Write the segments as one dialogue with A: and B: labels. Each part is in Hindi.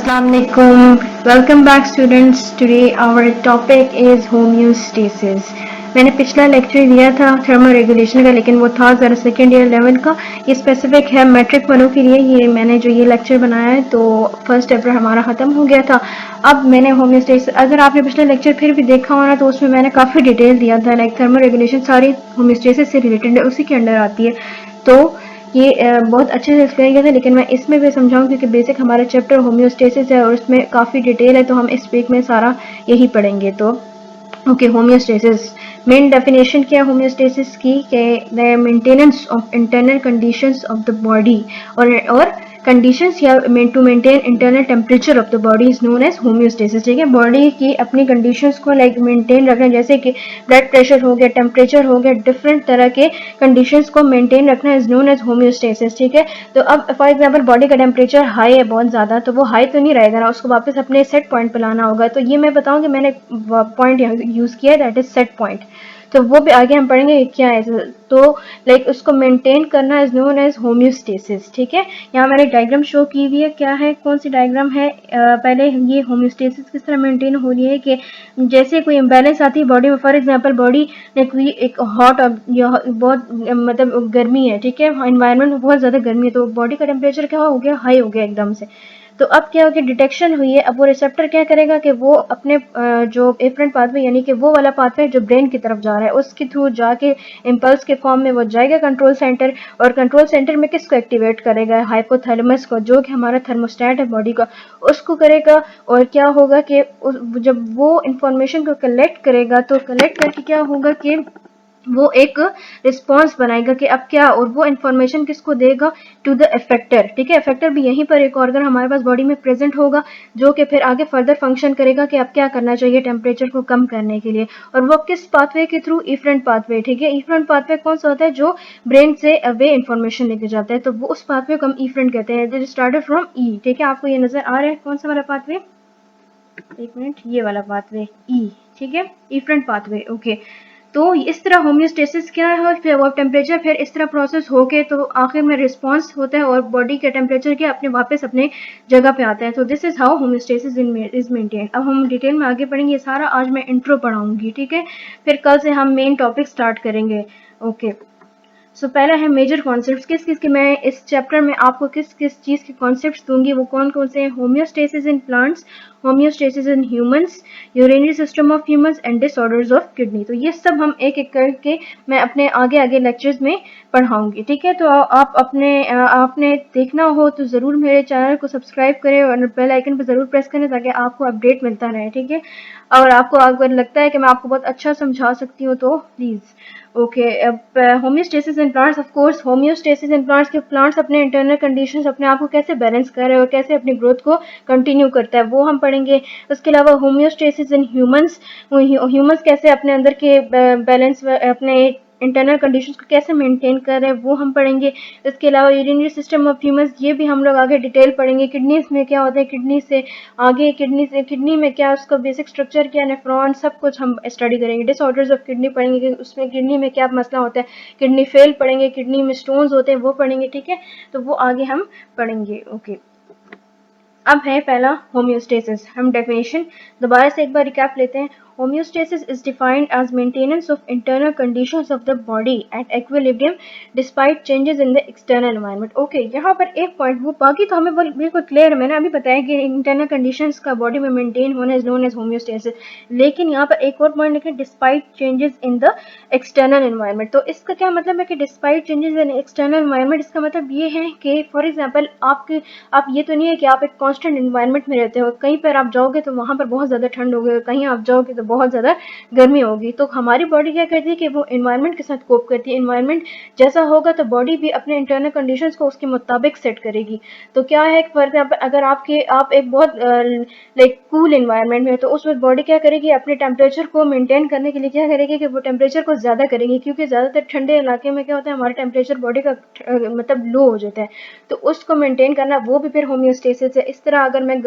A: Assalamualaikum. Welcome back students. Today our topic is homeostasis. मैंने पिछला लेक्चर दिया था थर्मो रेगुलेशन का, लेकिन वो था ज़रा सेकेंड ईयर लेवल का। ये स्पेसिफिक है मैट्रिक वालों के लिए। ये मैंने जो ये लेक्चर बनाया है तो फर्स्ट चैप्टर हमारा ख़त्म हो गया था। अब मैंने होम्योस्टेसिस, अगर आपने पिछला लेक्चर फिर भी देखा होना तो उसमें मैंने काफ़ी डिटेल दिया था। लाइक थर्मो रेगुलेशन सारी होम्योस्टेसिस से रिलेटेड है, उसी के अंडर आती है। तो ये बहुत अच्छे से एक्सप्लेन किया था, लेकिन मैं इसमें भी समझाऊँ क्योंकि बेसिक हमारा चैप्टर होम्योस्टेसिस है और उसमें काफ़ी डिटेल है, तो हम इस वीक में सारा यही पढ़ेंगे। तो ओके, होम्योस्टेसिस मेन डेफिनेशन क्या है होम्योस्टेसिस की? The maintenance of internal conditions of the body और कंडीशंस या to maintain internal temperature of the body is known as homeostasis. ठीक है, बॉडी की अपनी कंडीशंस को लाइक मेंटेन रखना, जैसे कि ब्लड प्रेशर हो गया, टेम्परेचर हो गया, डिफरेंट तरह के कंडीशंस को मेंटेन रखना इज नोन एज होम्योस्टेसिस। ठीक है, तो अब फॉर एग्जांपल बॉडी का टेम्परेचर हाई है बहुत ज़्यादा, तो वो हाई तो नहीं रहेगा ना, उसको वापस अपने सेट पॉइंट पर लाना होगा। तो ये मैं बताऊँ कि मैंने पॉइंट यूज़ किया है, दैट इज सेट पॉइंट। तो वो भी आगे हम पढ़ेंगे क्या है। तो लाइक उसको मेंटेन करना इज नोन एज होम्योस्टेसिस। ठीक है, यहाँ मैंने डायग्राम शो की हुई है। क्या है, कौन सी डायग्राम है? पहले ये होम्योस्टेसिस किस तरह मेंटेन हो रही है कि जैसे कोई इम्बैलेंस आती है बॉडी में, फॉर एग्जांपल बॉडी ने कोई एक हॉट बहुत मतलब गर्मी है, ठीक है, एनवायरनमेंट में बहुत ज़्यादा गर्मी है, तो बॉडी का टेम्परेचर क्या हो गया, हाई हो गया एकदम से। तो अब क्या हो गया, डिटेक्शन हुई है। अब वो रिसेप्टर क्या करेगा कि वो अपने जो एफरेंट पाथवे यानी कि वो वाला पाथवे जो ब्रेन की तरफ जा रहा है उसके थ्रू जाके इम्पल्स के फॉर्म में वो जाएगा कंट्रोल सेंटर, और कंट्रोल सेंटर में किसको एक्टिवेट करेगा, हाइपोथैलेमस को, जो कि हमारा थर्मोस्टेट है बॉडी का, उसको करेगा। और क्या होगा कि जब वो इंफॉर्मेशन को कलेक्ट करेगा तो कलेक्ट करके क्या होगा कि वो एक रिस्पॉन्स बनाएगा कि अब क्या, और वो इन्फॉर्मेशन किसको देगा, टू द इफेक्टर। ठीक है, इफेक्टर भी यहीं पर एक ऑर्गन हमारे पास बॉडी में प्रेजेंट होगा जो कि फिर आगे फर्दर फंक्शन करेगा कि अब क्या करना चाहिए टेम्परेचर को कम करने के लिए, और वो किस पाथवे के थ्रू, इफरेंट पाथवे। ठीक है, इफरेंट पाथवे कौन सा होता है, जो ब्रेन से अवे इन्फॉर्मेशन लेके जाता है, तो वो उस पाथवे को हम इफरेंट कहते हैं। दिस स्टार्टेड फ्रॉम ई। ठीक है, आपको ये नजर आ रहा है कौन सा वाला पाथवे, एक मिनट, ये वाला पाथवे ई। ठीक है, इफरेंट पाथवे। ओके, तो इस तरह होम्योस्टेसिस क्या है, फिर वो टेम्परेचर फिर इस तरह प्रोसेस होके तो आखिर में रिस्पांस होता है और बॉडी के टेम्परेचर के अपने वापस अपने जगह पे आता है। तो this is how homeostasis is maintain. अब हम डिटेल में आगे पढ़ेंगे, ये सारा आज मैं इंट्रो पढ़ाऊंगी। ठीक है, फिर कल से हम मेन टॉपिक स्टार्ट करेंगे। ओके, सो पहला है मेजर कॉन्सेप्ट्स। किस किस के मैं इस चैप्टर में आपको किस किस चीज़ के कॉन्सेप्ट्स दूंगी, वो कौन कौन से हैं? Homeostasis in plants, homeostasis in humans, urinary system of humans and disorders of kidney. तो ये सब हम एक एक करके मैं अपने आगे आगे लेक्चर्स में पढ़ाऊंगी। ठीक है, तो आप अपने आपने देखना हो तो ज़रूर मेरे चैनल को सब्सक्राइब करें और बेल आइकन पर ज़रूर प्रेस करें ताकि आपको अपडेट मिलता रहे। ठीक है, और आपको अगर लगता है कि मैं आपको बहुत अच्छा समझा सकती हूँ तो प्लीज़। ओके, अब homeostasis in plants, of course homeostasis in plants के प्लांट्स अपने इंटरनल कंडीशंस अपने आप को कैसे बैलेंस कर रहे हैं और कैसे अपनी ग्रोथ को कंटिन्यू करता है, वो हम पढ़ेंगे। उसके अलावा होम्योस्टेसिस इन ह्यूमंस, ह्यूमंस कैसे अपने अंदर के बैलेंस अपने इंटरनल कंडीशंस को कैसे मेंटेन कर रहे हैं, वो हम पढ़ेंगे। इसके अलावा यूरिनरी सिस्टम ऑफ ह्यूमंस, ये भी हम लोग आगे डिटेल पढ़ेंगे। किडनीज में क्या होता है, किडनी से आगे किडनी में क्या उसका बेसिक स्ट्रक्चर क्या, नेफ्रॉन, सब कुछ हम स्टडी करेंगे। डिसऑर्डर्स ऑफ किडनी पढ़ेंगे कि उसमें किडनी में क्या मसला होता है, किडनी फेल पढ़ेंगे, किडनी में स्टोन्स होते हैं वो पढ़ेंगे। ठीक है, तो वो आगे हम पढ़ेंगे। ओके, अब है पहला होम्योस्टेसिस। हम डेफिनेशन दोबारा से एक बार रिकैप लेते हैं। Homeostasis is defined as maintenance of internal conditions of the body at equilibrium despite changes in the external environment. Okay, यहाँ पर एक पॉइंट, वो बाकी तो हमें बिल्कुल क्लियर है, मैंने अभी बताया कि इंटरनल कंडीशंस का बॉडी में मेंटेन होना इज नोन एज होम्योस्टेसिस, लेकिन यहाँ पर एक और पॉइंट लिखें, despite changes in the external environment. तो इसका क्या मतलब है कि डिस्पाइट चेंजेस इन एक्सटर्नल एनवायरनमेंट, इसका मतलब ये है कि फॉर एग्जाम्पल आप ये तो नहीं है कि आप एक कांस्टेंट एनवायरनमेंट में रहते हो, कहीं पर आप जाओगे तो वहां पर बहुत ज़्यादा ठंड होगी, कहीं आप जाओगे तो बहुत ज़्यादा गर्मी होगी। तो हमारी बॉडी क्या करती है कि वो एनवायरनमेंट के साथ कोप करती है। एनवायरनमेंट जैसा होगा तो बॉडी भी अपने इंटरनल कंडीशंस को उसके मुताबिक सेट करेगी। तो क्या है, फॉर एग्जाम्पल अगर आप एक बहुत लाइक कूल एनवायरनमेंट में, तो उस वक्त बॉडी क्या करेगी, अपने टेम्परेचर को मेंटेन करने के लिए क्या करेगी कि वो टेम्परेचर को ज़्यादा करेगी, क्योंकि ज़्यादातर ठंडे इलाके में क्या होता है, हमारा टेम्परेचर बॉडी का मतलब लो हो जाता है, तो उसको मेंटेन करना वो भी फिर होम्योस्टेसिस है। इस तरह अगर मैं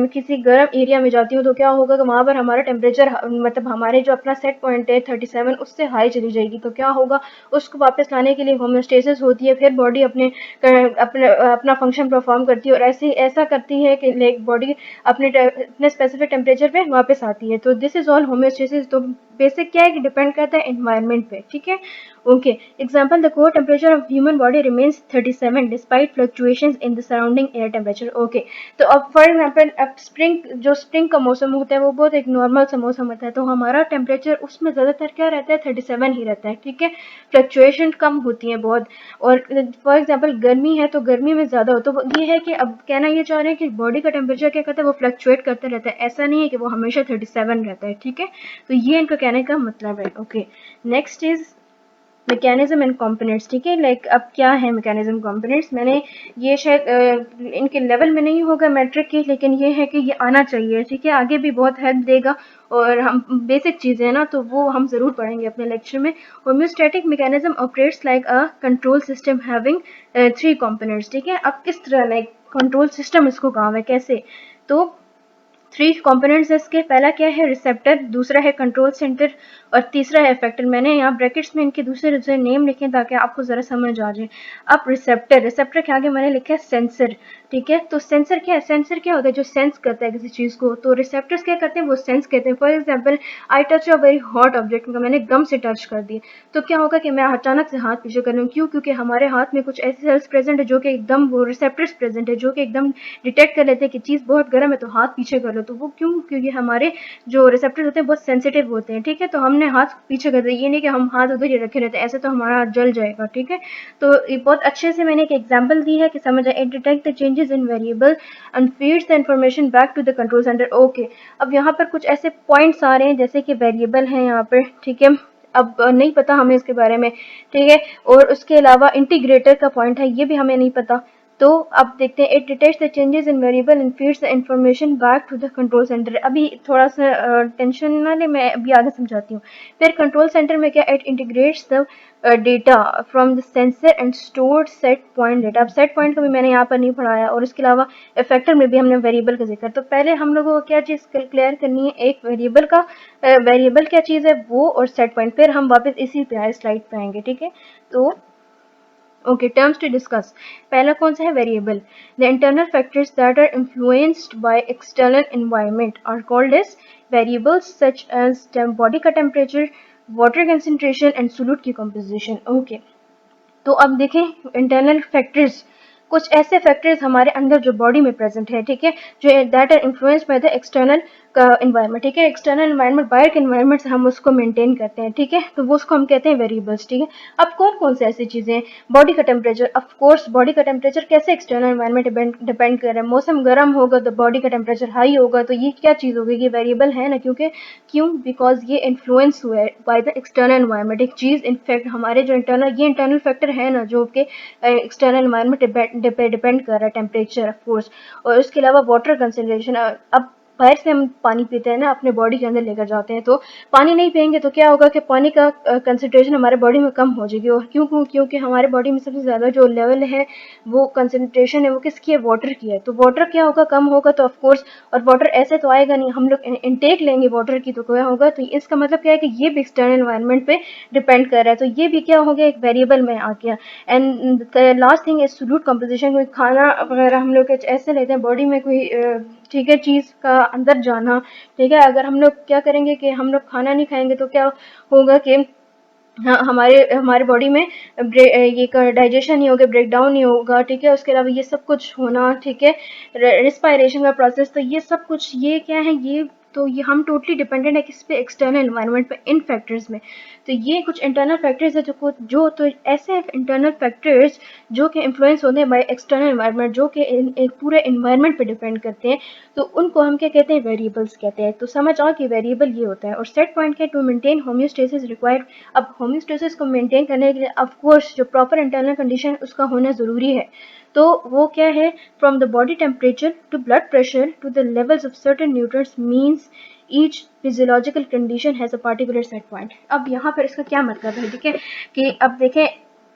A: किसी गर्म एरिया में जाती हूँ तो क्या होगा कि वहाँ पर हमारा टेम्परेचर मतलब हमारे जो अपना सेट पॉइंट है 37 उससे हाई चली जाएगी तो क्या होगा, उसको वापस लाने के लिए होम्योस्टेसिस होती है, फिर बॉडी अपना फंक्शन परफॉर्म करती है और ऐसा करती है कि लाइक बॉडी अपने स्पेसिफिक टेम्परेचर पे वापस आती है। तो दिस इज ऑल होम्योस्टेसिस। तो बेसिक क्या है कि डिपेंड करता है एनवायरनमेंट पे, ठीक है। Okay, example, the core temperature of human body remains 37 despite fluctuations in the surrounding air temperature. Okay, तो अब फॉर एग्जाम्पल अब स्प्रिंग का मौसम होता है वो बहुत एक नॉर्मल सा मौसम होता है, तो हमारा टेम्परेचर उसमें ज़्यादातर क्या रहता है 37 ही रहता है, ठीक है। फ्लक्चुएशन कम होती है बहुत। और फॉर एग्जाम्पल गर्मी है तो गर्मी में ज़्यादा हो, तो ये है कि अब कहना ये चाह रहे हैं कि बॉडी का टेम्परेचर क्या करता है वो फ्लक्चुएट करता रहता है, ऐसा नहीं है कि वो हमेशा 37 रहता है, ठीक है। तो ये इनका कहने का मतलब है। Okay, next is mechanism and components, ठीक है। लाइक अब क्या है मैकेनिज्म कंपोनेंट्स, मैंने ये शायद इनके लेवल में नहीं होगा मैट्रिक की, लेकिन ये है कि ये आना चाहिए, ठीक है, आगे भी बहुत हेल्प देगा और हम बेसिक चीज़ें हैं ना तो वो हम ज़रूर पढ़ेंगे अपने लेक्चर में। Homeostatic mechanism operates like a control system having 3 components, ठीक है। अब किस तरह लाइक कंट्रोल सिस्टम इसको काम है कैसे, तो 3 कंपोनेंट्स इसके, पहला क्या है रिसेप्टर, दूसरा है कंट्रोल सेंटर और तीसरा है इफेक्टर। मैंने यहाँ ब्रैकेट्स में इनके दूसरे दूसरे नेम लिखे ताकि आपको जरा समझ आ जाए। अब रिसेप्टर के आगे मैंने लिखा है सेंसर, ठीक है। तो सेंसर क्या है, सेंसर क्या होता है जो सेंस करता है किसी चीज को, तो रिसेप्टर्स क्या करते हैं वो सेंस करते हैं। For example I touch a very hot object, मैंने गम से टच कर दिया तो क्या होगा कि मैं अचानक से हाथ पीछे कर रही हूँ, क्यों, क्योंकि हमारे हाथ में कुछ ऐसे सेल्स प्रेजेंट है जो कि एकदम वो रिसेप्टर्स प्रेजेंट है जो कि एकदम डिटेक्ट कर लेते हैं कि चीज़ बहुत गर्म है तो हाथ पीछे कर लो। तो वो क्यों, क्योंकि हमारे जो रिसेप्टर्स होते हैं बहुत सेंसिटिव होते हैं, ठीक है। तो हमने हाथ पीछे कर दिया, ये नहीं कि हम हाथ उधर ही रखे रहते हैं, ऐसे तो हमारा हाथ जल जाएगा, ठीक है। तो ये बहुत अच्छे से मैंने एक एग्जाम्पल दी है कि समझ आए। It detect the changes in variable and feeds the information back to the control centre. Okay, अब यहाँ पर कुछ ऐसे पॉइंट्स आ रहे हैं जैसे कि वेरिएबल है यहाँ पर, ठीक है, अब नहीं पता हमें इसके बारे में, ठीक है। और उसके अलावा इंटीग्रेटर का पॉइंट है, ये भी हमें नहीं पता। तो अब देखते हैं, it detects the changes in variable and feeds the information back to the control centre. अभी थोड़ा सा टेंशन ना ले, मैं अभी आगे समझाती हूँ। फिर कंट्रोल सेंटर में क्या, it integrates the data from the sensor and stored set point data. अब सेट पॉइंट को भी मैंने यहाँ पर नहीं पढ़ाया और इसके अलावा इफेक्टर में भी हमने वेरिएबल का जिक्र। तो पहले हम लोगों को क्या चीज़ क्लियर करनी है, एक वेरिएबल का, वेरिएबल क्या चीज़ है वो, और सेट पॉइंट, फिर हम वापस इसी पे आए स्लाइड पे आएंगे, ठीक है। तो ओके, टर्म्स टू डिस्कस, पहला कौन सा है variable. The internal factors that are influenced by external environment are called as variables such as body का temperature, water concentration and solute की कंपोजिशन। ओके, तो अब देखें इंटरनल फैक्टर्स, कुछ ऐसे फैक्टर्स हमारे अंदर जो बॉडी में प्रेजेंट है, ठीक है, जो that are influenced by the external का एनवायरनमेंट, ठीक है। एक्सटर्नल एनवायरनमेंट, बाहर के एनवायरनमेंट से हम उसको मेंटेन करते हैं, ठीक है, तो वो उसको हम कहते हैं वेरिएबल्स, ठीक है। अब कौन कौन से ऐसी चीजें हैं, बॉडी का टेम्परेचर, ऑफ कोर्स बॉडी का टेम्परेचर कैसे एक्सटर्नल एनवायरनमेंट डिपेंड कर रहा है, मौसम गर्म होगा तो बॉडी का टेम्परेचर हाई होगा, तो ये क्या चीज होगी, ये वेरिएबल है ना, क्योंकि क्यों, बिकॉज ये इन्फ्लुएंस हुआ है बाय द एक्सटर्नल एनवायरनमेंट। एक चीज इनफैक्ट हमारे जो इंटरनल, ये इंटरनल फैक्टर है ना जो कि एक्सटर्नल एनवायरनमेंट डिपेंड कर रहा है, टेम्परेचर ऑफ कोर्स। और उसके अलावा वाटर कंसंट्रेशन, अब बाहर से हम पानी पीते हैं ना, अपने बॉडी के अंदर लेकर जाते हैं, तो पानी नहीं पियेंगे तो क्या होगा कि पानी का कंसंट्रेशन हमारे बॉडी में कम हो जाएगी। और क्यों, क्योंकि हमारे बॉडी में सबसे ज़्यादा जो लेवल है वो कंसंट्रेशन है वो किसकी है, वाटर की है। तो वाटर क्या होगा, कम होगा तो ऑफकोर्स, और वाटर ऐसे तो आएगा नहीं, हम लोग इनटेक लेंगे वाटर की तो क्या होगा। तो इसका मतलब क्या है कि ये भी एक्सटर्नल एनवायरनमेंट पे डिपेंड कर रहा है, तो ये भी क्या हो गया, एक वेरिएबल में आ गया। And last thing is solute composition, कोई खाना वगैरह हम लोग ऐसे लेते हैं बॉडी में कोई ठीक है चीज़ का अंदर जाना, ठीक है। अगर हम लोग क्या करेंगे कि हम लोग खाना नहीं खाएंगे तो क्या होगा कि हाँ, हमारे हमारे बॉडी में ये डाइजेशन नहीं होगा, ब्रेक डाउन नहीं होगा, ठीक है। उसके अलावा ये सब कुछ होना, ठीक है, रिस्पायरेशन का प्रोसेस, तो ये सब कुछ ये क्या है, ये तो ये हम टोटली डिपेंडेंट है किस पे, एक्सटर्नल एनवायरनमेंट पे, इन फैक्टर्स में। तो ये कुछ इंटरनल फैक्टर्स है जो तो ऐसे इंटरनल फैक्टर्स जो कि इन्फ्लुएंस होते हैं बाय एक्सटर्नल एनवायरनमेंट, जो कि एक पूरे एनवायरनमेंट पे डिपेंड करते हैं, तो उनको हम क्या कहते हैं, वेरिएबल्स कहते हैं। तो समझ आओ कि वेरिएबल ये होता है। और सेट पॉइंट के टू मेंटेन होम्योस्टेसिस रिक्वायर्ड, अब होम्योस्टेसिस को मेंटेन करने के लिए ऑफ कोर्स जो प्रॉपर इंटरनल कंडीशन उसका होना ज़रूरी है। तो वो क्या है, from the body temperature to blood pressure to the levels of certain nutrients means each physiological condition has a particular set point. अब यहाँ पर इसका क्या मतलब है, ठीक है, कि अब देखें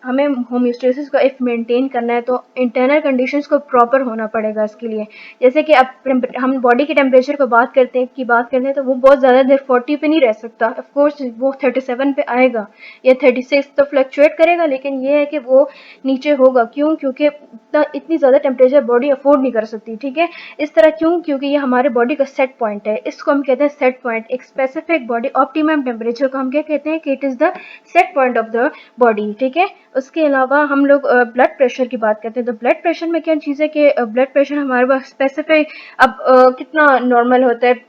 A: हमें होम्योस्टेसिस को इफ मेंटेन करना है तो इंटरनल कंडीशंस को प्रॉपर होना पड़ेगा इसके लिए। जैसे कि अब हम बॉडी के टेम्परेचर को बात करते हैं तो वो बहुत ज़्यादा देर 40 पे नहीं रह सकता। ऑफ कोर्स वो 37 पे आएगा या 36 तो फ्लक्चुएट करेगा, लेकिन ये है कि वो नीचे होगा। क्यों? क्योंकि इतनी ज़्यादा टेम्परेचर बॉडी अफोर्ड नहीं कर सकती, ठीक है। इस तरह क्यों? क्योंकि ये हमारे बॉडी का सेट पॉइंट है, इसको हम कहते हैं सेट पॉइंट। एक स्पेसिफिक बॉडी ऑप्टिमम टेम्परेचर को हम क्या कहते हैं कि it is the set point of the body, ठीक है। उसके अलावा हम लोग ब्लड प्रेशर की बात करते हैं तो ब्लड प्रेशर में क्या चीज़ है कि ब्लड प्रेशर हमारे पास स्पेसिफिक अब कितना नॉर्मल होता है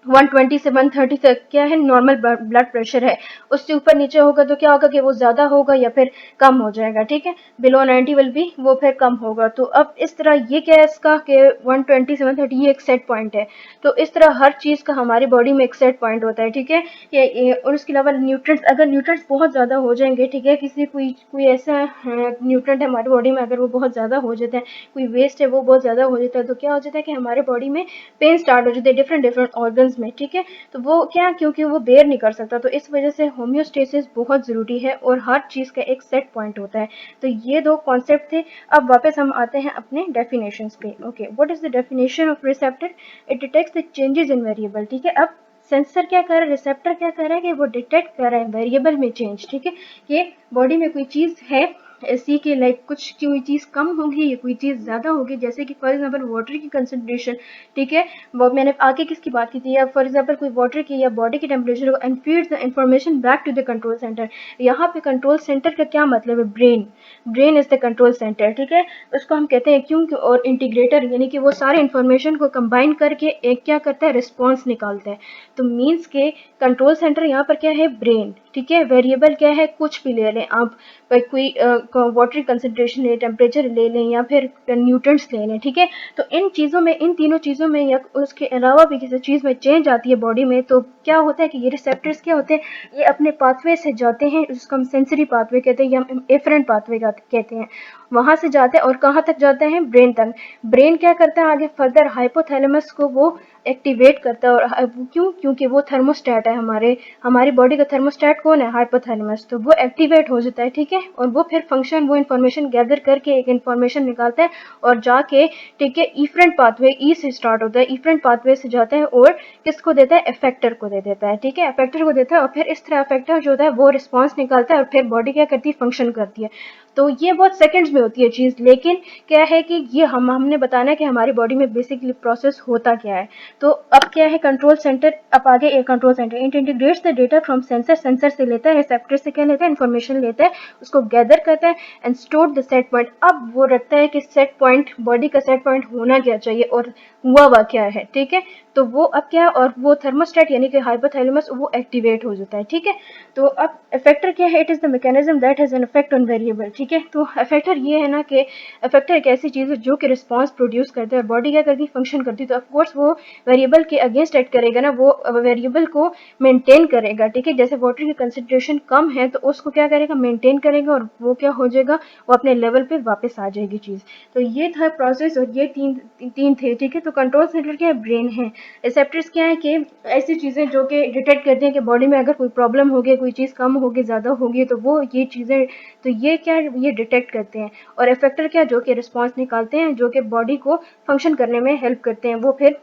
A: 120 से 130 तक क्या है नॉर्मल ब्लड प्रेशर है। उससे ऊपर नीचे होगा तो क्या होगा कि वो ज़्यादा होगा या फिर कम हो जाएगा, ठीक है। बिलो 90 विल बी वो फिर कम होगा। तो अब इस तरह ये क्या है इसका कि 120 से 130 ये एक सेट पॉइंट है। तो इस तरह हर चीज़ का हमारी बॉडी में एक सेट पॉइंट होता है, ठीक है। और उसके अलावा न्यूट्रिएंट्स, अगर न्यूट्रिएंट्स बहुत ज़्यादा हो जाएंगे, ठीक है, किसी कोई कोई ऐसा न्यूट्रिएंट है हमारी बॉडी में अगर वो बहुत ज़्यादा हो जाता है, कोई वेस्ट है वो बहुत ज़्यादा हो जाता है, तो क्या हो जाता है कि हमारे बॉडी में पेन स्टार्ट हो जाते हैं डिफरेंट डिफरेंट ऑर्गन्स में, ठीक है। तो वो क्या, क्योंकि वो बेयर नहीं कर सकता, तो इस वजह से होम्योस्टेसिस बहुत ज़रूरी है और हर चीज़ का एक सेट पॉइंट होता है। तो ये दो कॉन्सेप्ट थे। अब वापस हम आते हैं अपने डेफिनेशंस पे। Okay, what is the definition of receptor? It detects the changes in variable, ठीक है। अब सेंसर क्या कर रहा है, रिसेप्टर क्या कर रहा है कि वो डिटेक्ट कर रहा है वेरिएबल में चेंज, ठीक है। कि बॉडी में कोई चीज़ है ऐसी कि लाइक कुछ कोई चीज़ कम होगी या कोई चीज़ ज़्यादा होगी, जैसे कि फॉर एग्जांपल वाटर की कंसंट्रेशन, ठीक है। वो मैंने आगे किसकी बात की थी, या फॉर एग्जांपल कोई वाटर की या बॉडी की टेम्परेचर को and feeds the information back to the control centre. यहाँ पे कंट्रोल सेंटर का क्या मतलब है? Brain. Brain is the control centre, ठीक है। उसको हम कहते हैं क्यों और इंटीग्रेटर, यानी कि वो सारे इंफॉर्मेशन को कंबाइन करके एक क्या करता है, रिस्पॉन्स निकालता है। तो मीन्स के कंट्रोल सेंटर यहाँ पर क्या है? ब्रेन, ठीक है। वेरिएबल क्या है? कुछ भी ले लें आप, कोई वाटर कंसंट्रेशन ले, टेम्परेचर ले लें या फिर न्यूट्रिएंट्स ले लें, ठीक है। तो इन चीज़ों में, इन तीनों चीज़ों में या उसके अलावा भी किसी चीज़ में चेंज आती है बॉडी में, तो क्या होता है कि ये रिसेप्टर्स क्या होते हैं, ये अपने पाथवे से जाते हैं, उसको हम सेंसरी पाथवे कहते हैं या हम एफरेंट पाथवे कहते हैं। वहां से जाते हैं और कहाँ तक जाते हैं? ब्रेन तक। ब्रेन क्या करता है आगे फर्दर? हाइपोथैलेमस को वो एक्टिवेट करता है। और क्यों? क्योंकि वो थर्मोस्टेट है, हमारी बॉडी का थर्मोस्टेट कौन है? हाइपोथैलेमस। तो वो एक्टिवेट हो जाता है, ठीक है। और वो फिर फंक्शन, वो इन्फॉर्मेशन गैदर करके एक इन्फॉर्मेशन निकालता है और जाके, ठीक है, इफरेंट पाथवे, ई से स्टार्ट होता है, इफरेंट पाथवे से जाता है और किसको देता है? इफेक्टर को दे देता है, ठीक है। इफेक्टर को देता है और फिर इस तरह इफेक्टर जो होता है वो रिस्पॉन्स निकालता है और फिर बॉडी क्या करती है? फंक्शन करती है। तो ये बहुत सेकंड्स में होती है चीज़, लेकिन क्या है कि ये हमने बताना है कि हमारी बॉडी में बेसिकली प्रोसेस होता क्या है। तो अब क्या है? कंट्रोल सेंटर, अब आगे एक control centre it integrates the data from sensor, sensor से लेता है, रिसेप्टर से क्या लेता है? इन्फॉर्मेशन लेता है, उसको गैदर करता है and store the set point. अब वो रखता है कि सेट पॉइंट, बॉडी का सेट पॉइंट होना क्या चाहिए और हुआ क्या है, ठीक है। तो वो अब क्या है, और वो थर्मोस्टेट यानी कि हाइपोथैलेमस वो एक्टिवेट हो जाता है, ठीक है। तो अब इफेक्टर क्या है? It is the mechanism that has an effect on variable, ठीक है। तो इफेक्टर ये है ना कि इफेक्टर एक ऐसी चीज़ है जो कि रिस्पॉन्स प्रोड्यूस करता है, बॉडी क्या करती है? फंक्शन करती है। तो ऑफकोर्स वो वेरिएबल के अगेंस्ट एक्ट करेगा ना, वो वेरिएबल को मेंटेन करेगा, ठीक है। जैसे वाटर की कंसंट्रेशन कम है तो उसको क्या करेगा? मेंटेन करेगा और वो क्या हो जाएगा? वो अपने लेवल पे वापस आ जाएगी चीज़। तो ये था प्रोसेस और ये तीन तीन थे, ठीक है। तो कंट्रोल सेंटर क्या है? ब्रेन है। रिसेप्टर्स क्या है कि ऐसी चीज़ें जो कि डिटेक्ट करती हैं कि बॉडी में अगर कोई प्रॉब्लम होगी, कोई चीज़ कम होगी, ज़्यादा होगी, तो वो ये चीज़ें, तो ये क्या है? ये डिटेक्ट करते हैं। और इफेक्टर क्या? जो कि रिस्पॉन्स निकालते हैं, जो कि बॉडी को फंक्शन करने में हेल्प करते हैं, वो फिर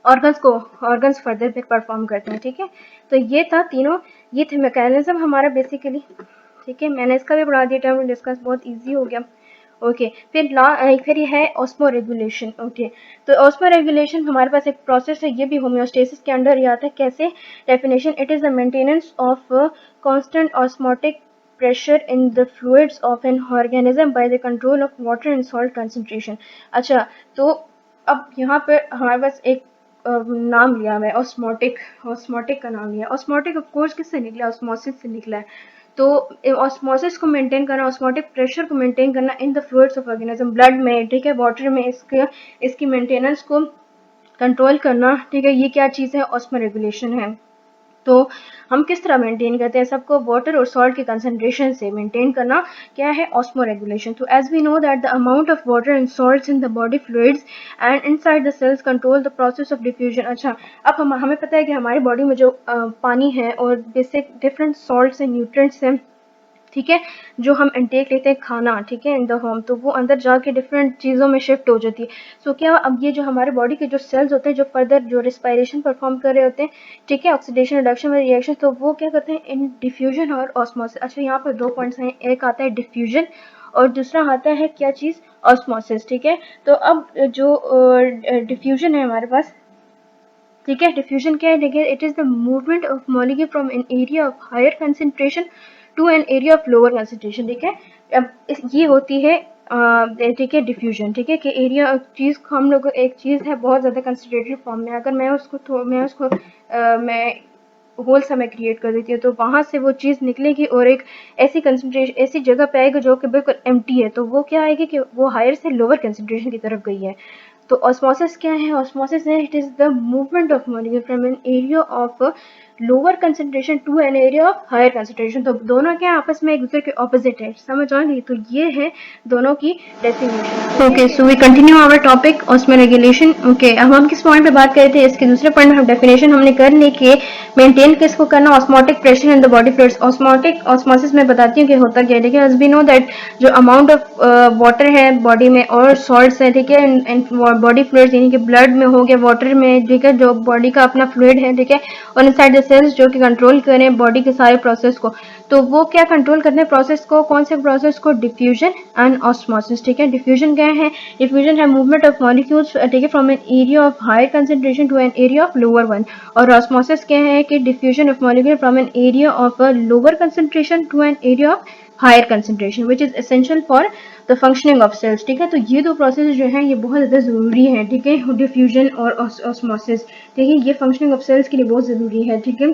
A: ऑर्गन्स फर्दर पे परफॉर्म करते हैं, ठीक है। तो ये था तीनों, ये थे मैकेनिज्म हमारा बेसिकली, ठीक है। मैंने इसका भी बढ़ा दिया, टर्म डिस्कस बहुत इजी हो गया। ओके, फिर ये है ऑस्मो रेगुलेशन। ओके, तो ऑस्मो रेगुलेशन हमारे पास एक प्रोसेस है, ये भी होम्योस्टेसिस के अंडर ही आता है। कैसे? Definition, it is the maintenance of constant osmotic pressure in the fluids of an organism by the control of water and salt concentration। अच्छा, तो अब यहाँ पर हमारे पास एक नाम लिया हुआ है ऑस्मोटिक। ऑस्मोटिक का नाम लिया। ऑस्मोटिक ऑफ कोर्स किससे निकला? ऑस्मोसिस से निकला है। तो ऑस्मोसिस को मेंटेन करना, ऑस्मोटिक प्रेशर को मेंटेन करना in the fluids of organism, blood में, ठीक है, वाटर में, इसकी मेंटेनेंस को कंट्रोल करना, ठीक है, ये क्या चीज़ है? ऑस्मो रेगुलेशन है। तो हम किस तरह मेंटेन करते हैं सबको? वाटर और सॉल्ट की कंसंट्रेशन से मेंटेन करना क्या है? Osmoregulation. तो as we know that the amount of water and salts in the body fluids and inside the cells control the process of diffusion. अच्छा, अब हमें पता है कि हमारी बॉडी में जो पानी है और basic different salts and nutrients हैं, ठीक है, जो हम इनटेक लेते हैं खाना, ठीक है, इन द होम, तो वो अंदर जाके डिफरेंट चीज़ों में शिफ्ट हो जाती है। सो क्या अब ये जो हमारे बॉडी के जो सेल्स होते हैं जो फर्दर जो रिस्पायरेशन परफॉर्म कर रहे होते हैं, ठीक है, ऑक्सीडेशन रिडक्शन में रिएक्शन, तो वो क्या करते हैं इन डिफ्यूजन और ऑस्मोसिस। अच्छा, यहाँ पर 2 पॉइंट्स हैं, एक आता है डिफ्यूजन और दूसरा आता है क्या चीज़, ऑस्मोसिस। ठीक है, तो अब जो डिफ्यूजन है हमारे पास, ठीक है, डिफ्यूजन क्या है, देखिए, it is the movement of molecule from an area of higher concentration to an area of lower concentration. ठीक है, अब ये होती है ठीक है डिफ्यूजन। ठीक है, कि एरिया चीज़ को हम लोग एक चीज़ है बहुत ज़्यादा कंसंट्रेटेड फॉर्म में, अगर मैं होल समय क्रिएट कर देती है तो वहाँ से वो चीज़ निकलेगी और एक ऐसी कंसंट्रेशन ऐसी जगह पे आएगी जो कि बिल्कुल एम्प्टी है, तो वो क्या आएगी कि वो हायर से लोअर कंसंट्रेशन की तरफ गई है। तो ऑस्मोसिस क्या है, ऑस्मोसिस है it is the movement of molecule from an area of lower concentration to an area of higher concentration. तो दोनों क्या आपस में एक दूसरे के ऑपोजिट है, समझ आ गई, तो ये है दोनों की definition. Okay, so we continue our topic osmoregulation. Okay, अब हम किस पॉइंट पे बात कर रहे थे, इसके दूसरे पॉइंट में हम डेफिनेशन हमने कर ली कि मेंटेन किसको करना, osmotic pressure in the body fluids. Osmotic osmosis में बताती हूँ कि होता क्या है। देखिए, एज वी नो दैट जो अमाउंट ऑफ वाटर है बॉडी में और सॉल्ट्स है, ठीक है, इन बॉडी फ्लूइड्स यानी कि ब्लड में हो गया, वाटर में, ठीक है, जो बॉडी का अपना फ्लूइड है, ठीक है, और इनसाइड द सेल्स जो कि कंट्रोल करें बॉडी के सारे प्रोसेस को। तो वो क्या कंट्रोल करते हैं प्रोसेस को, कौन से प्रोसेस को, डिफ्यूजन एंड ऑस्मोसिस। ठीक है, डिफ्यूजन क्या है, डिफ्यूजन है मूवमेंट ऑफ मॉलिक्यूल्स, ठीक है, from an area of higher concentration to an area of lower one. और ऑस्मोसिस क्या है कि diffusion of molecule from an area of lower concentration to an area of higher concentration which is essential for the functioning of cells. ठीक है, तो ये दो प्रोसेस जो हैं ये बहुत ज़्यादा ज़रूरी है, ठीक है, डिफ्यूजन और ऑस्मोसिस। ठीक है, ये फंक्शनिंग ऑफ सेल्स के लिए बहुत ज़रूरी है। ठीक है,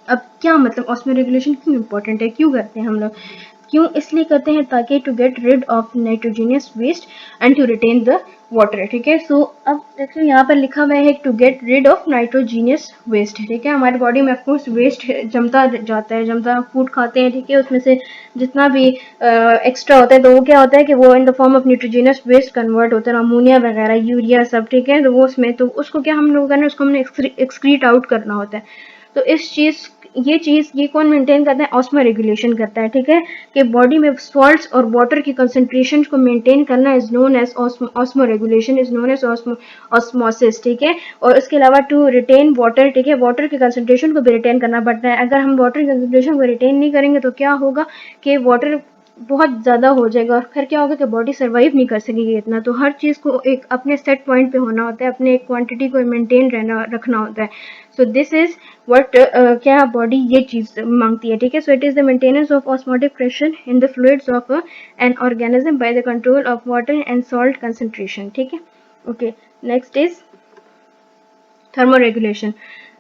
A: अब क्या मतलब ऑस्मो रेगुलेशन क्यों इंपॉर्टेंट है, क्यों करते हैं हम लोग, क्यों इसलिए करते हैं ताकि to get rid of nitrogenous waste and to retain the water. ठीक है, सो अब देखिए यहाँ पर लिखा हुआ है to get rid of nitrogenous waste. ठीक है, हमारी बॉडी में ऑफकोर्स वेस्ट जमता जाता है, जमता फूड खाते हैं, ठीक है, उसमें से जितना भी एक्स्ट्रा होता है तो वो क्या होता है कि वो in the form of nitrogenous waste convert होता है, अमोनिया वगैरह, यूरिया सब, ठीक है, तो वो उसमें, तो उसको क्या हम लोग करना है, उसको हमने एक्सक्रीट आउट करना होता है। तो इस चीज़ ये कौन मेंटेन करता है, ऑस्मो रेगुलेशन करता है। ठीक है, कि बॉडी में सॉल्ट्स और वाटर की कंसंट्रेशन को मेंटेन करना is known as osmoregulation, is known as osmosis. ठीक है, और उसके अलावा टू रिटेन वाटर, ठीक है, वाटर की कंसंट्रेशन को भी रिटेन करना पड़ता है। अगर हम वाटर की कंसंट्रेशन को रिटेन नहीं करेंगे तो क्या होगा कि वाटर बहुत ज़्यादा हो जाएगा और फिर क्या होगा कि बॉडी सर्वाइव नहीं कर सकेगी इतना। तो हर चीज़ को एक अपने सेट पॉइंट पे होना होता है, अपने एक क्वांटिटी को मेंटेन रखना होता है। सो दिस इज व्हाट क्या बॉडी ये चीज़ मांगती है। ठीक है, so it is the maintenance of osmotic pressure in the fluids of an organism by the control of water and salt concentration. ठीक है, okay, next is thermoregulation,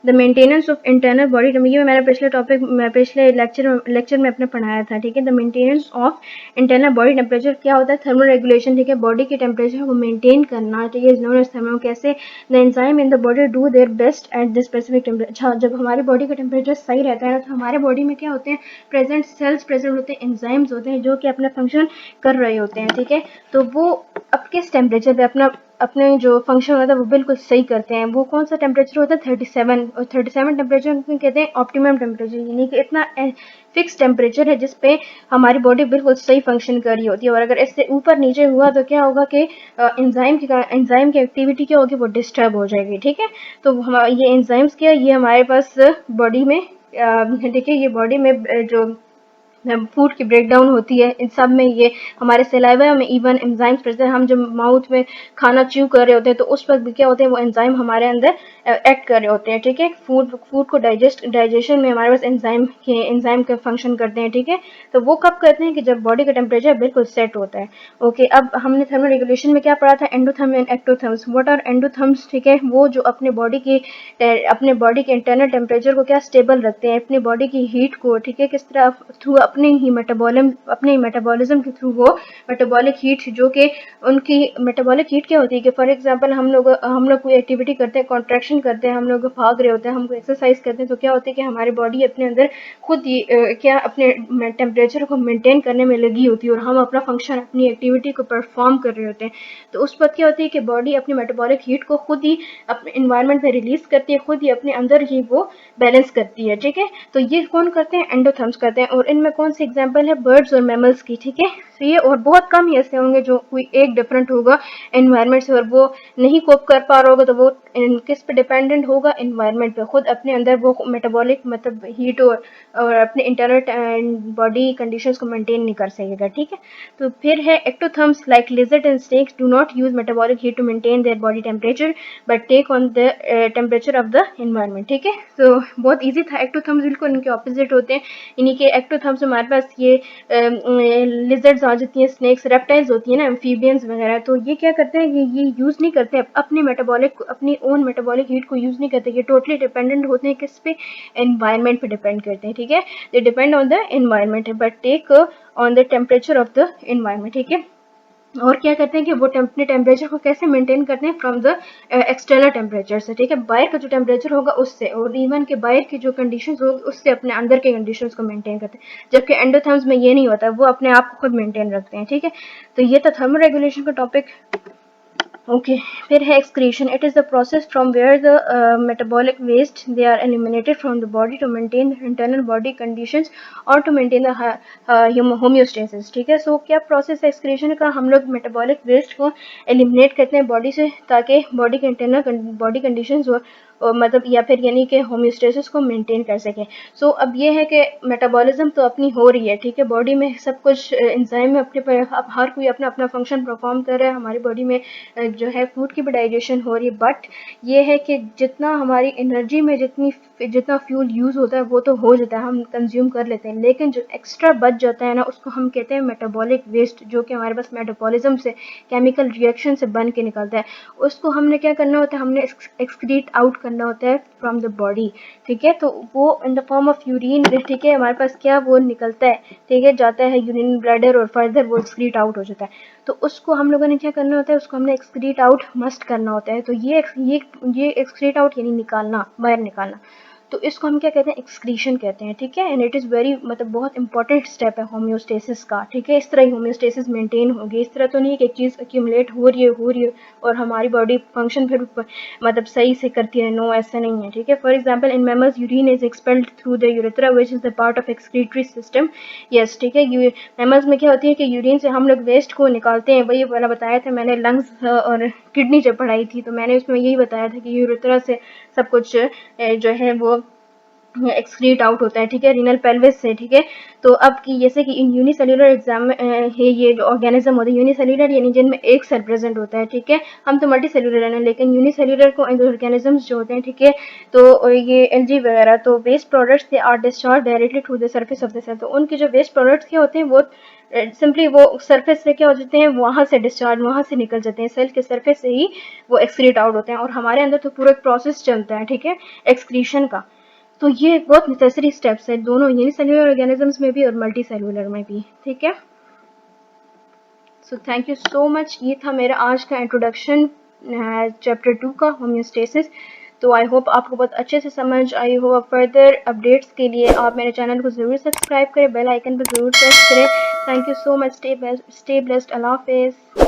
A: the maintenance of internal body. ये मैंने पिछले लेक्चर में अपने पढ़ाया था। ठीक है, the maintenance of internal body temperature क्या होता है, थर्मोरेगुलेशन। ठीक है, बॉडी के टेम्परेचर को मेंटेन करना, ठीक है, इज नोन एज थर्मो। कैसे, the enzyme in the body do their best at the specific temperature. जब हमारी बॉडी का टेम्परेचर सही रहता है ना तो हमारे बॉडी में क्या होते हैं, प्रेजेंट सेल्स प्रेजेंट होते हैं, एंजाइम्स होते हैं जो कि अपना फंक्शन कर रहे होते हैं। ठीक है, तो वो अब किस टेम्परेचर पे अपने जो फंक्शन होता है वो बिल्कुल सही करते हैं। वो कौन सा टेम्परेचर होता है, 37, और 37 टेम्परेचर कहते हैं ऑप्टिमम टेम्परेचर, यानी कि इतना फिक्स टेम्परेचर है जिसपे हमारी बॉडी बिल्कुल सही फंक्शन कर रही होती है। और अगर इससे ऊपर नीचे हुआ तो क्या होगा कि एंजाइम की एक्टिविटी क्या होगी, वो डिस्टर्ब हो जाएगी। ठीक है, तो ये एंजाइम्स क्या, ये हमारे पास बॉडी में देखिए, ये बॉडी में जो फूड की ब्रेक डाउन होती है, इन सब में ये हमारे सलाइवा में इवन एंजाइम्स प्रेजेंट हैं। हम जब माउथ में खाना च्यू कर रहे होते हैं तो उस वक्त भी क्या होते हैं, वो एंजाइम हमारे अंदर एक्ट कर रहे होते हैं। ठीक है, फूड को डाइजेशन में हमारे पास एंजाइम के फंक्शन करते हैं। ठीक है, तो वो कब करते हैं कि जब बॉडी का टेम्परेचर बिल्कुल सेट होता है। ओके, अब हमने थर्मल रेगुलेशन में क्या पढ़ा था, endotherm and ectotherms. What are endotherms, ठीक है, वो जो अपने बॉडी के इंटरनल टेम्परेचर को क्या स्टेबल रखते हैं, अपने बॉडी की हीट को, ठीक है, किस तरह थ्रू अपने मेटाबॉलिज्म के थ्रू वो मेटाबॉलिक हीट, जो कि उनकी मेटाबॉलिक हीट क्या होती है कि फॉर एग्जांपल हम लोग कोई एक्टिविटी करते हैं, कॉन्ट्रैक्शन करते हैं, हम लोग भाग रहे होते हैं, हम एक्सरसाइज करते हैं, तो क्या होता है कि हमारी बॉडी अपने अंदर खुद ही क्या अपने टेम्परेचर को मेंटेन करने में लगी होती है और हम अपना फंक्शन, अपनी एक्टिविटी को परफॉर्म कर रहे होते हैं। तो उस वक्त क्या होती है कि बॉडी अपनी मेटाबॉलिक हीट को खुद ही अपने इन्वायरमेंट में रिलीज करती है, खुद ही अपने अंदर ही वो बैलेंस करती है। ठीक है, तो ये कौन करते हैं, एंडोथर्म्स करते हैं। और इनमें कौन कौन सी एग्जांपल है, बर्ड्स और मैमल्स की, ठीक है। तो ये और बहुत कम ही ऐसे होंगे जो कोई एक डिफरेंट होगा एनवायरनमेंट से और वो नहीं कोप कर पा रहा होगा, तो वो किस पे डिपेंडेंट होगा, एनवायरनमेंट पे, खुद अपने अंदर वो मेटाबॉलिक मतलब हीट और अपने इंटरनल बॉडी कंडीशंस को मेंटेन नहीं कर सकेगा, ठीक है। तो फिर है ectotherms like lizard and snakes do not use metabolic heat to maintain their body temperature but take on the temperature of the environment, ठीक है। तो बहुत ईजी था। एक्टोथर्म्स बिल्कुल इनके ऑपोजिट होते हैं। इन्हीं के एक्टोथर्म्स में हमारे पास ये लिजर्ड्स आ जाती हैं, स्नेक्स, रेप्टाइल्स होती हैं ना, एम्फीबियंस वगैरह। तो ये क्या करते हैं, ये यूज नहीं करते अपने मेटाबॉलिक, अपनी ओन मेटाबॉलिक हीट को यूज नहीं करते। ये टोटली डिपेंडेंट होते हैं किस पे, एनवायरनमेंट पे डिपेंड करते हैं, ठीक है। They depend on the environment but take on the temperature of the environment, ठीक है। और क्या करते हैं कि वो अपने टेम्परेचर को कैसे मेंटेन करते हैं, फ्रॉम द एक्सटर्नल टेम्परेचर से, ठीक है। बाहर का जो टेम्परेचर होगा उससे, और इवन के बाहर की जो कंडीशंस होगी उससे अपने अंदर के कंडीशंस को मेंटेन करते हैं, जबकि एंडोथर्म्स में ये नहीं होता, वो अपने आप को खुद मेंटेन रखते हैं, ठीक है। तो ये था थर्मल रेगुलेशन का टॉपिक। ओके, फिर है excretion. It is the process from where the metabolic waste they are eliminated from the body to maintain internal body conditions और टू मेंटेन द होम्योस्टेसिस, ठीक है। सो क्या प्रोसेस है एक्सक्रीशन का, हम लोग मेटाबॉलिक वेस्ट को एलिमिनेट करते हैं बॉडी से, ताकि बॉडी के इंटरनल बॉडी कंडीशंस मतलब या फिर यानी कि होम्योस्टेसिस को मेंटेन कर सकें। सो अब ये है कि मेटाबॉलिज्म तो अपनी हो रही है, ठीक है, बॉडी में सब कुछ एंजाइम में अपने पर, अब हर कोई अपना अपना फंक्शन परफॉर्म कर रहा है, हमारी बॉडी में जो है फूड की भी डाइजेशन हो रही है। बट ये है कि जितना हमारी एनर्जी में जितना फ्यूल यूज़ होता है वो तो हो जाता है, हम कंज्यूम कर लेते हैं, लेकिन जो एक्स्ट्रा बच जाता है ना, उसको हम कहते हैं मेटाबॉलिक वेस्ट, जो कि हमारे पास मेटाबॉलिज्म से, केमिकल रिएक्शन से बन के निकलता है। उसको हमने क्या करना होता है, हमने एक्सक्रीट आउट करना होता है फ्रॉम द बॉडी, ठीक है। तो वो in the form of urine, ठीक है, हमारे पास क्या वो निकलता है, ठीक है, जाता है यूरिन ब्लैडर और फर्दर वो एक्सक्रीट आउट हो जाता है। तो उसको हम लोगों ने क्या करना होता है, उसको हमने एक्सक्रीट आउट मस्ट करना होता है। तो ये एक्सक्रीट आउट यानी निकालना, बाहर निकालना, तो इसको हम क्या कहते हैं, एक्सक्रीशन कहते हैं, ठीक है। एंड इट इज़ वेरी मतलब बहुत इंपॉर्टेंट स्टेप है होम्योस्टेसिस का, ठीक है। इस तरह ही होम्योस्टेसिस मेंटेन होगी, इस तरह तो नहीं कि एक चीज़ एक्यूमुलेट हो रही है और हमारी बॉडी फंक्शन फिर मतलब सही से करती है, नो, ऐसा नहीं है, ठीक है। For example in mammals urine is expelled through the urethra which is the part of excretory system, yes, ठीक है। मैमल्स में क्या होती है कि यूरिन से हम लोग वेस्ट को निकालते हैं, वही वाला बताया था मैंने, लंग्स और किडनी जब पढ़ाई थी तो मैंने उसमें यही बताया था कि यूरेथ्रा से सब कुछ जो है वो एक्सक्रीट आउट होता है, ठीक है, रीनल पेल्विस से, ठीक है। तो अब की जैसे कि इन यूनिसेल्युलर एग्जाम ये जो ऑर्गेनिज्म होते हैं यूनिसेल्युलर यानी जिनमें एक सेल प्रेजेंट होता है, ठीक है। हम तो मल्टी सेल्युलर हैं, लेकिन यूनिसेल्युलर को ऑर्गेनिजम्स जो होते हैं, ठीक है, तो ये एलजी वगैरह, तो waste products they are discharge directly through the surface of the cell. तो उनके जो वेस्ट प्रोडक्ट्स क्या होते हैं वो सिंपली वो सरफेस से क्या हो जाते हैं, वहां से डिस्चार्ज, वहां से निकल जाते हैं, सेल के सरफेस से ही वो एक्सक्रीट आउट होते हैं। और हमारे अंदर तो पूरा प्रोसेस चलता है, ठीक है, एक्सक्रीशन का। तो ये बहुत नेसेसरी स्टेप्स है दोनों यूनिसेल्युलर ऑर्गेनिजम्स में भी और मल्टी सेल्युलर में भी, ठीक है। So thank you so much. ये था मेरा आज का इंट्रोडक्शन चैप्टर 2 का, होम्योस्टेसिस। तो आई होप आपको बहुत अच्छे से समझ आई हो। फर्दर अपडेट्स के लिए आप मेरे चैनल को ज़रूर सब्सक्राइब करें, बेल आइकन पर ज़रूर प्रेस करें। Thank you so much. Stay blessed. अल्लाह हाफिज़।